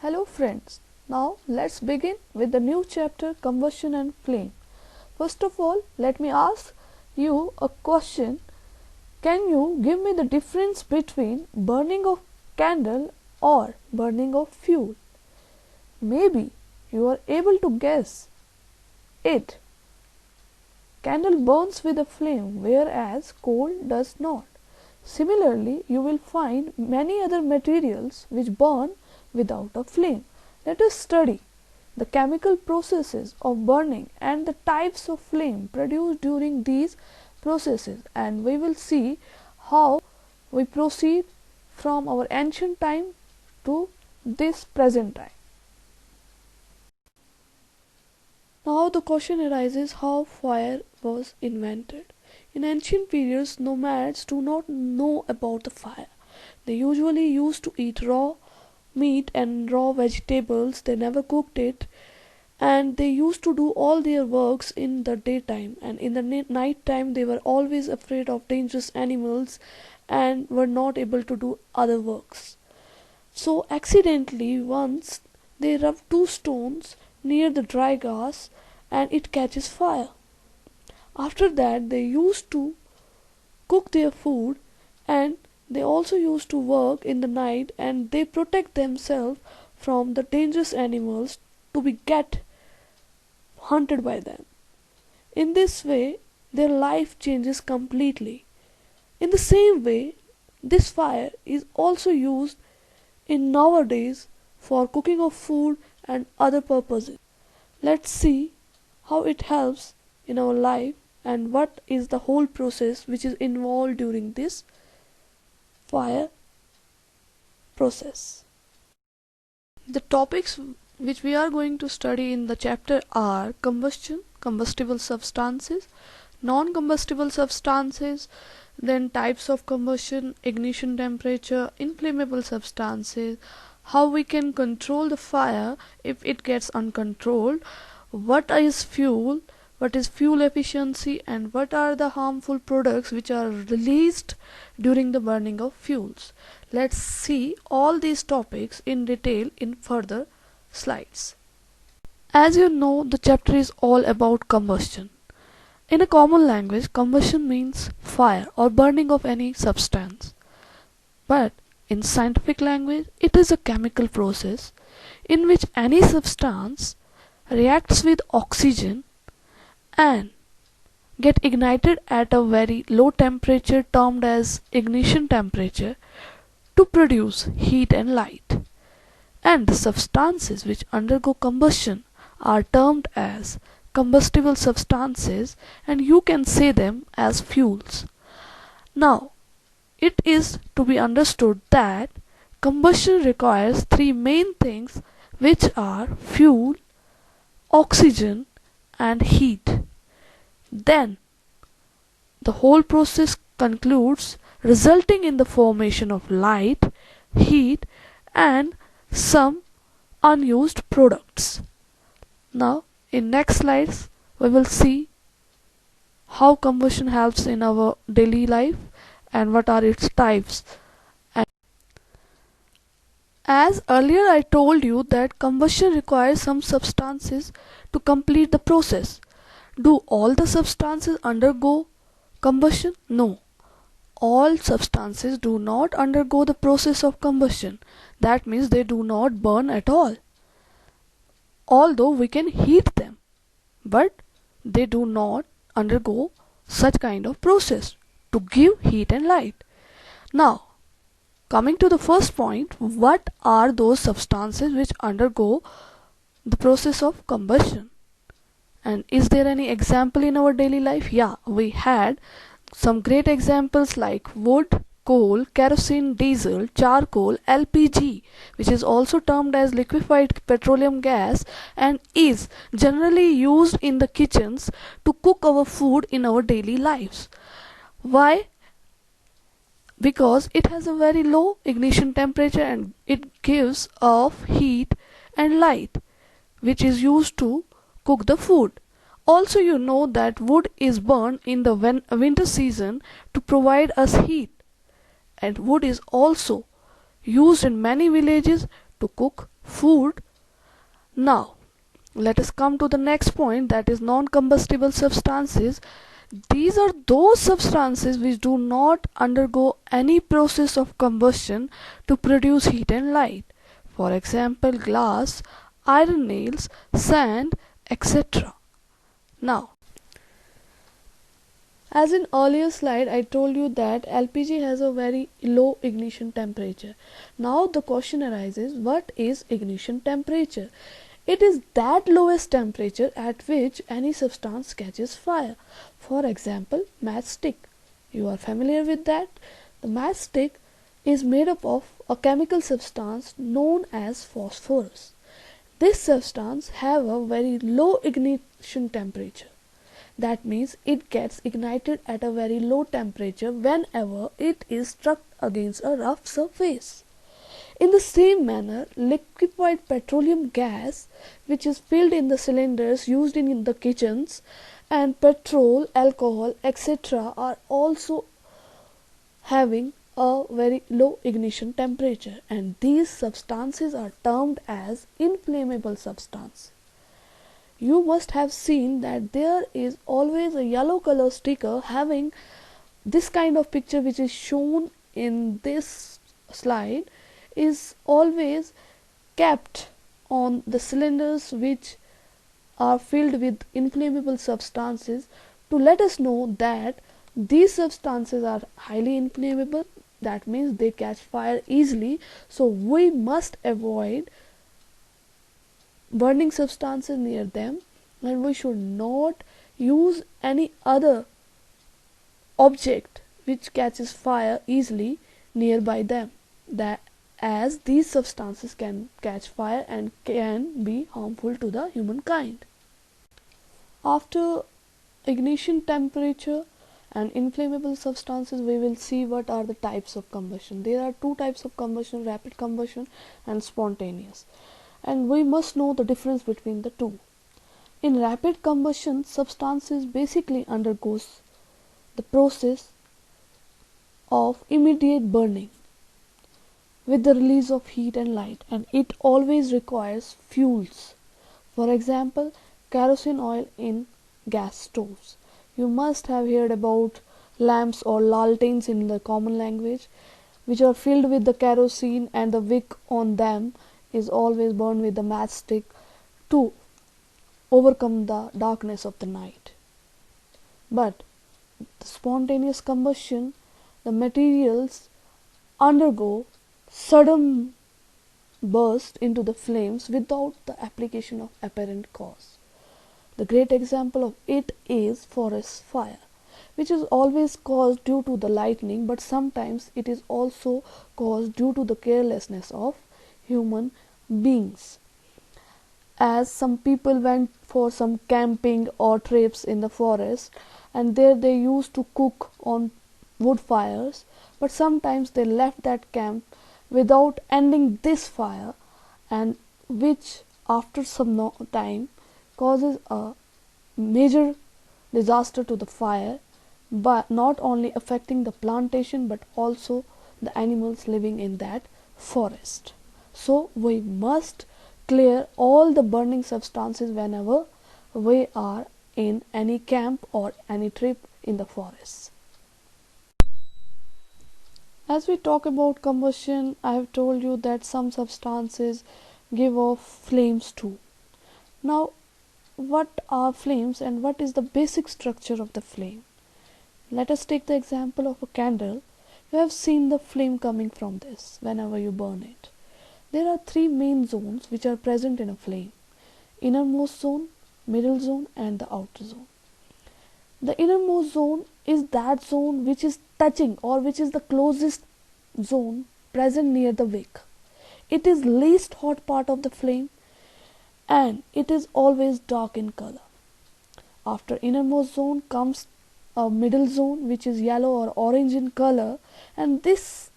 Hello friends, now let's begin with the new chapter Combustion and Flame. First of all, let me ask you a question. Can you give me the difference between burning of candle or burning of fuel? Maybe you are able to guess it. Candle burns with a flame whereas coal does not. Similarly, you will find many other materials which burn without a flame. Let us study the chemical processes of burning and the types of flame produced during these processes, and we will see how we proceed from our ancient time to this present time. Now the question arises how fire was invented. In ancient periods, nomads do not know about the fire. They usually used to eat raw meat and raw vegetables. They never cooked it, and they used to do all their works in the daytime, and in the night time they were always afraid of dangerous animals and were not able to do other works. So accidentally once they rubbed two stones near the dry grass and it catches fire. After that they used to cook their food, and they also used to work in the night, and they protect themselves from the dangerous animals to be get hunted by them. In this way their life changes completely. In the same way, this fire is also used in nowadays for cooking of food and other purposes. Let's see how it helps in our life and what is the whole process which is involved during this fire process. The topics which we are going to study in the chapter are combustion, combustible substances, non-combustible substances, then types of combustion, ignition temperature, inflammable substances, how we can control the fire if it gets uncontrolled, what is fuel, what is fuel efficiency, and what are the harmful products which are released during the burning of fuels. Let's see all these topics in detail in further slides. As you know, the chapter is all about combustion. In a common language, combustion means fire or burning of any substance. But in scientific language, it is a chemical process in which any substance reacts with oxygen and get ignited at a very low temperature termed as ignition temperature to produce heat and light. And the substances which undergo combustion are termed as combustible substances, and you can say them as fuels. Now, it is to be understood that combustion requires three main things, which are fuel, oxygen and heat. Then the whole process concludes, resulting in the formation of light, heat and some unused products. Now in next slides we will see how combustion helps in our daily life and what are its types. And as earlier I told you that combustion requires some substances to complete the process. Do all the substances undergo combustion? No. All substances do not undergo the process of combustion. That means they do not burn at all. Although we can heat them, but they do not undergo such kind of process to give heat and light. Now, coming to the first point, what are those substances which undergo the process of combustion? And is there any example in our daily life? Yeah, we had some great examples like wood, coal, kerosene, diesel, charcoal, LPG, which is also termed as liquefied petroleum gas and is generally used in the kitchens to cook our food in our daily lives. Why? Because it has a very low ignition temperature and it gives off heat and light, which is used to cook the food. Also, you know that wood is burned in the winter season to provide us heat, and wood is also used in many villages to cook food. Now, let us come to the next point, that is non-combustible substances. These are those substances which do not undergo any process of combustion to produce heat and light. For example, glass, iron nails, sand, etc. Now, as in earlier slide, I told you that LPG has a very low ignition temperature. Now the question arises, what is ignition temperature? It is that lowest temperature at which any substance catches fire. For example, matchstick. You are familiar with that? The matchstick is made up of a chemical substance known as phosphorus. This substance have a very low ignition temperature. That means it gets ignited at a very low temperature whenever it is struck against a rough surface. In the same manner, liquefied petroleum gas, which is filled in the cylinders used in the kitchens, and petrol, alcohol, etc., are also having a very low ignition temperature, and these substances are termed as inflammable substance. You must have seen that there is always a yellow color sticker having this kind of picture which is shown in this slide, is always kept on the cylinders which are filled with inflammable substances to let us know that these substances are highly inflammable. That means they catch fire easily, so we must avoid burning substances near them, and we should not use any other object which catches fire easily nearby them, that as these substances can catch fire and can be harmful to the humankind. After ignition temperature and inflammable substances, we will see what are the types of combustion. There are two types of combustion: rapid combustion and spontaneous, and we must know the difference between the two. In rapid combustion, substances basically undergoes the process of immediate burning with the release of heat and light, and it always requires fuels. For example, kerosene oil in gas stoves. You must have heard about lamps or lanterns in the common language, which are filled with the kerosene, and the wick on them is always burned with the matchstick to overcome the darkness of the night. But the spontaneous combustion, the materials undergo sudden burst into the flames without the application of apparent cause. The great example of it is forest fire, which is always caused due to the lightning, but sometimes it is also caused due to the carelessness of human beings. As some people went for some camping or trips in the forest, and there they used to cook on wood fires, but sometimes they left that camp without ending this fire, and which after some time causes a major disaster to the fire, but not only affecting the plantation but also the animals living in that forest. So we must clear all the burning substances whenever we are in any camp or any trip in the forest. As we talk about combustion, I have told you that some substances give off flames too. Now, what are flames and what is the basic structure of the flame? Let us take the example of a candle. You have seen the flame coming from this whenever you burn it. There are three main zones which are present in a flame: innermost zone, middle zone, and the outer zone. The innermost zone is that zone which is touching, or which is the closest zone present near the wick. It is least hot part of the flame, and it is always dark in color. After innermost zone comes a middle zone which is yellow or orange in color, and this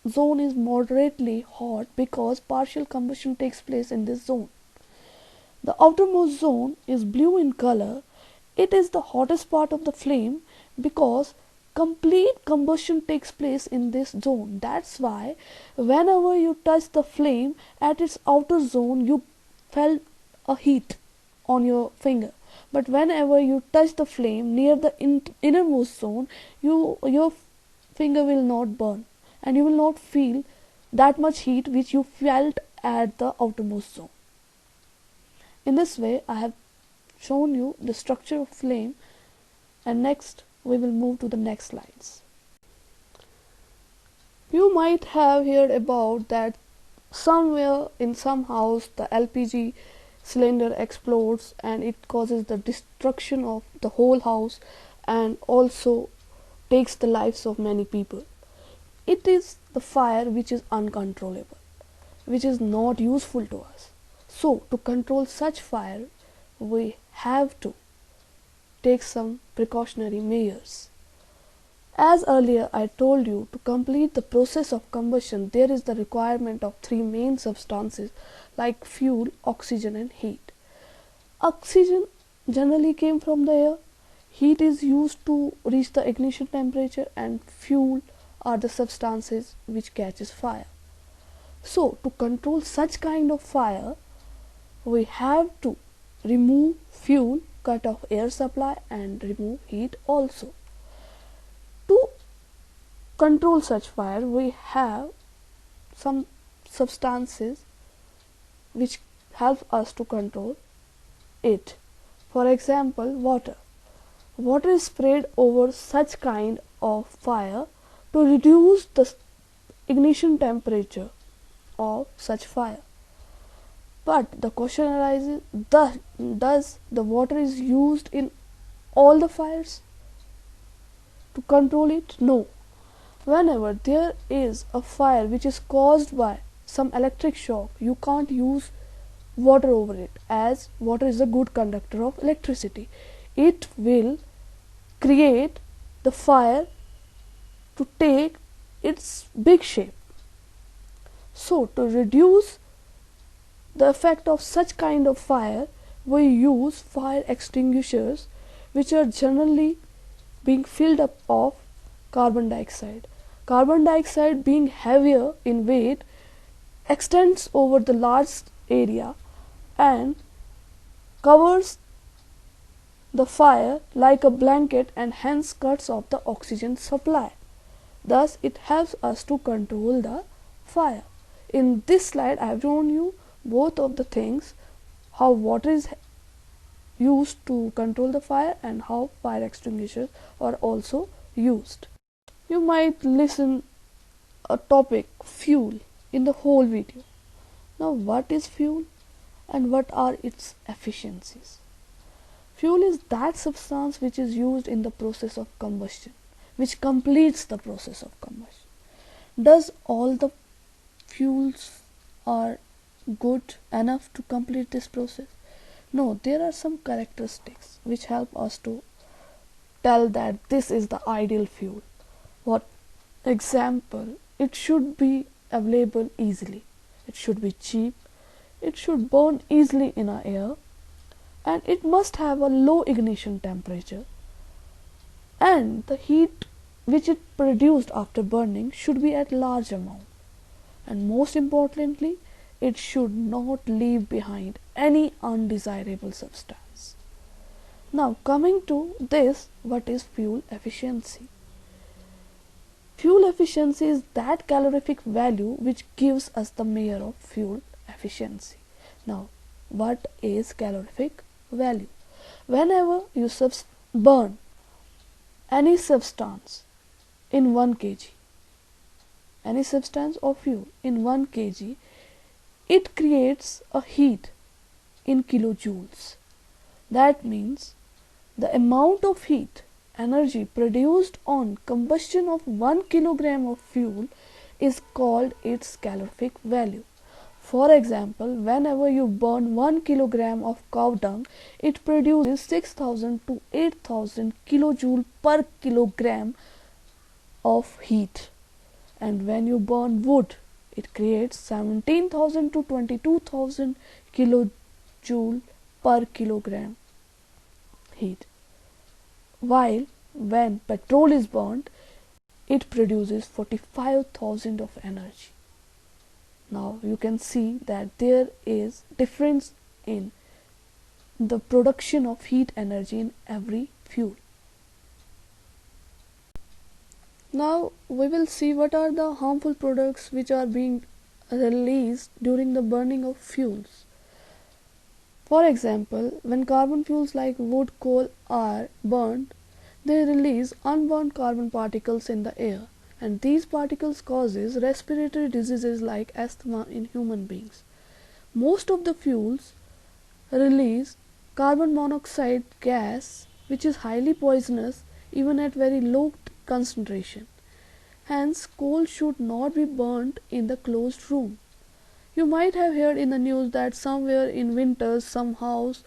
zone is moderately hot because partial combustion takes place in this zone. The outermost zone is blue in color. It is the hottest part of the flame because complete combustion takes place in this zone. That's why whenever you touch the flame at its outer zone, you felt a heat on your finger. But whenever you touch the flame near the innermost zone, your finger will not burn, and you will not feel that much heat which you felt at the outermost zone. In this way, I have shown you the structure of flame, and next we will move to the next slides. You might have heard about that somewhere in some house the LPG cylinder explodes and it causes the destruction of the whole house and also takes the lives of many people. It is the fire which is uncontrollable, which is not useful to us. So to control such fire, we have to take some precautionary measures. As earlier I told you, to complete the process of combustion, there is the requirement of three main substances like fuel, oxygen and heat. Oxygen generally came from the air, heat is used to reach the ignition temperature, and fuel are the substances which catches fire. So to control such kind of fire, we have to remove fuel, cut off air supply and remove heat also. To control such fire, we have some substances which help us to control it. For example, water. Water is sprayed over such kind of fire to reduce the ignition temperature of such fire. But the question arises, does the water is used in all the fires to control it? No. Whenever there is a fire which is caused by some electric shock, you can't use water over it, as water is a good conductor of electricity. It will create the fire to take its big shape. So to reduce the effect of such kind of fire, we use fire extinguishers which are generally being filled up of carbon dioxide. Carbon dioxide, being heavier in weight, extends over the large area and covers the fire like a blanket and hence cuts off the oxygen supply. Thus it helps us to control the fire. In this slide I have shown you both of the things, how water is used to control the fire and how fire extinguishers are also used. You might listen a topic fuel in the whole video. Now what is fuel and what are its efficiencies? Fuel is that substance which is used in the process of combustion, which completes the process of combustion. Does all the fuels are good enough to complete this process? No, there are some characteristics which help us to tell that this is the ideal fuel. For example, it should be available easily, it should be cheap, it should burn easily in our air, and it must have a low ignition temperature, and the heat which it produced after burning should be at large amount, and most importantly, it should not leave behind any undesirable substance. Now coming to this, what is fuel efficiency? Fuel efficiency is that calorific value which gives us the measure of fuel efficiency. Now what is calorific value? Whenever you burn any substance in 1 kg, any substance or fuel in 1 kg, it creates a heat in kilojoules. That means the amount of heat energy produced on combustion of 1 kilogram of fuel is called its calorific value. For example, whenever you burn 1 kilogram of cow dung, it produces 6000 to 8000 kilojoule per kilogram of heat. And when you burn wood, it creates 17,000 to 22,000 kilojoule per kilogram heat. While when petrol is burnt, it produces 45,000 of energy. Now you can see that there is difference in the production of heat energy in every fuel. Now we will see what are the harmful products which are being released during the burning of fuels. For example, when carbon fuels like wood, coal are burned, they release unburned carbon particles in the air, and these particles causes respiratory diseases like asthma in human beings. Most of the fuels release carbon monoxide gas, which is highly poisonous even at very low concentration. Hence, coal should not be burnt in the closed room. You might have heard in the news that somewhere in winters, some house,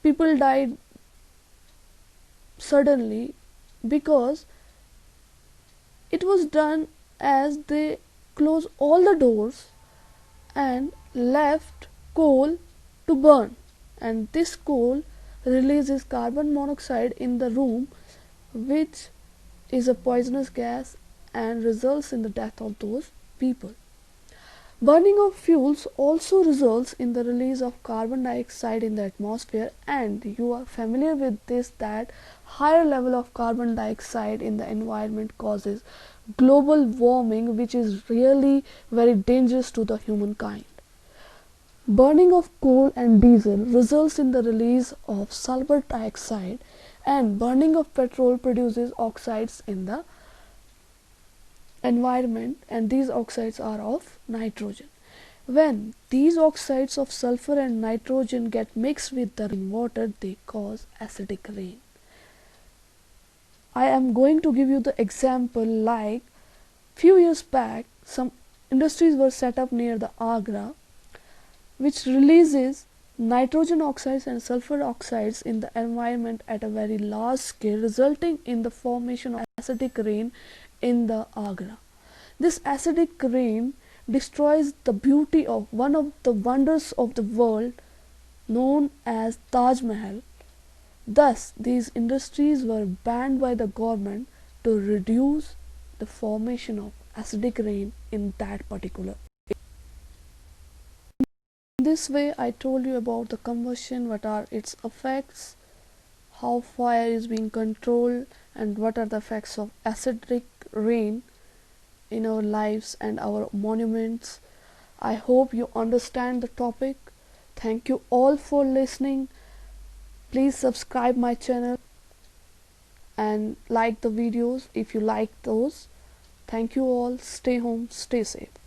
people died suddenly because it was done as they closed all the doors and left coal to burn, and this coal releases carbon monoxide in the room, which is a poisonous gas and results in the death of those people. Burning of fuels also results in the release of carbon dioxide in the atmosphere, and you are familiar with this, that higher level of carbon dioxide in the environment causes global warming, which is really very dangerous to the humankind. Burning of coal and diesel results in the release of sulfur dioxide, and burning of petrol produces oxides in the environment, and these oxides are of nitrogen. When these oxides of sulfur and nitrogen get mixed with the water, they cause acidic rain. I am going to give you the example, like few years back some industries were set up near the Agra, which releases nitrogen oxides and sulfur oxides in the environment at a very large scale, resulting in the formation of acidic rain in the Agra. This acidic rain destroys the beauty of one of the wonders of the world known as Taj Mahal. Thus, these industries were banned by the government to reduce the formation of acidic rain in that particular. In this way, I told you about the combustion, what are its effects, how fire is being controlled, and what are the effects of acidic rain in our lives and our monuments. I hope you understand the topic. Thank you all for listening. Please subscribe my channel and like the videos if you like those. Thank you all. Stay home, stay safe.